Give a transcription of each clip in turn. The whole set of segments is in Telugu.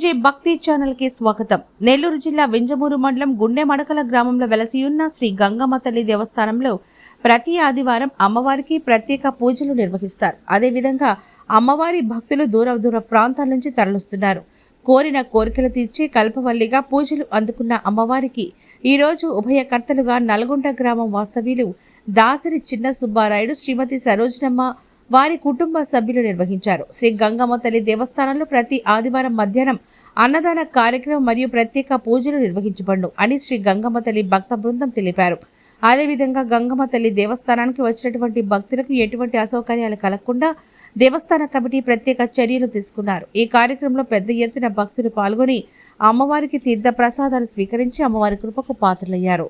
కేజీ భక్తి ఛానల్ కి స్వాగతం. నెల్లూరు జిల్లా వింజమూరు మండలం గుండెమడకల గ్రామంలో వెలసియున్న శ్రీ గంగమ్మ తల్లి దేవస్థానంలో ప్రతి ఆదివారం అమ్మవారికి ప్రత్యేక పూజలు నిర్వహిస్తారు. అదేవిధంగా అమ్మవారి భక్తులు దూర ప్రాంతాల నుంచి తరలిస్తున్నారు. కోరిన కోరికలు తీర్చి కల్పవల్లిగా పూజలు అందుకున్న అమ్మవారికి ఈరోజు ఉభయకర్తలుగా నల్గొండ గ్రామం వాస్తవ్యులు దాసరి చిన్న సుబ్బారాయుడు, శ్రీమతి సరోజనమ్మ వారి కుటుంబ సభ్యులు నిర్వహించారు. శ్రీ గంగమ్మ తల్లి దేవస్థానంలో ప్రతి ఆదివారం మధ్యాహ్నం అన్నదాన కార్యక్రమం మరియు ప్రత్యేక పూజలు నిర్వహించబడును అని శ్రీ గంగమ్మ తల్లి భక్త బృందం తెలిపారు. అదేవిధంగా గంగమ్మ తల్లి దేవస్థానానికి వచ్చినటువంటి భక్తులకు ఎటువంటి అసౌకర్యాలు కలగకుండా దేవస్థాన కమిటీ ప్రత్యేక చర్యలు తీసుకున్నారు. ఈ కార్యక్రమంలో పెద్ద ఎత్తున భక్తులు పాల్గొని అమ్మవారికి తీర్థ ప్రసాదాలు స్వీకరించి అమ్మవారి కృపకు పాత్రలయ్యారు.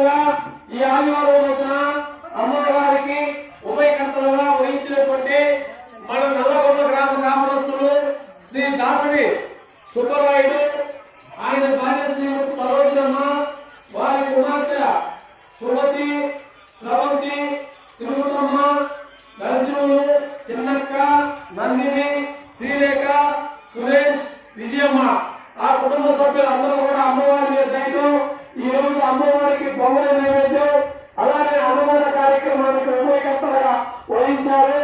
అదేవిధంగా ఈ ఆదివారం రోజున అమ్మవారికి ఉభయకర్తలుగా వహించినటువంటి మన నల్లగొండ గ్రామ గ్రామస్తులు శ్రీ దాసరి సుబ్బరాయుడు, ఆయన భార్య శ్రీమతి సరోజనమ్మ, వారి కుమార్తె సుమతి, స్రవంతి, తిరుమతమ్మ, నరసింహులు, చిన్నక్క, నందిని, శ్రీరేఖ, సురేష్, విజయమ్మ, ఆ కుటుంబ సభ్యులందరూ కూడా అమ్మవారి మీద దయతో ఈ రోజు అమ్మవారికి పొంగల నైవేద్యం అలానే అన్నదాన కార్యక్రమానికి ఉభయకర్తలుగా వహించారు.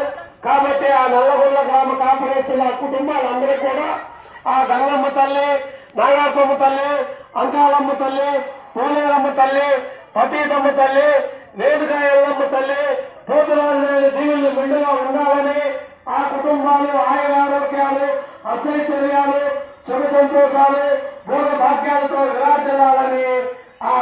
కాబట్టి ఆ నల్లగొండ గ్రామ కార్పొరేషన్ కుటుంబాలందరూ కూడా ఆ గంగమ్మ తల్లి, నాగార్పమ్మ తల్లి, అంకాలమ్మ తల్లి, పోలేరమ్మ తల్లి, పతీతమ్మ తల్లి, రేణుగా ఎల్లమ్మ తల్లి, పోతురాజు దీవులు మెండుగా ఉండాలని, ఆ కుటుంబాలు ఆయుర ఆరోగ్యాలు, అష్టైశ్వర్యాలు, సుఖ సంతోషాలు, భోగ భాగ్యాలతో విరాజిల్లాలని ఆ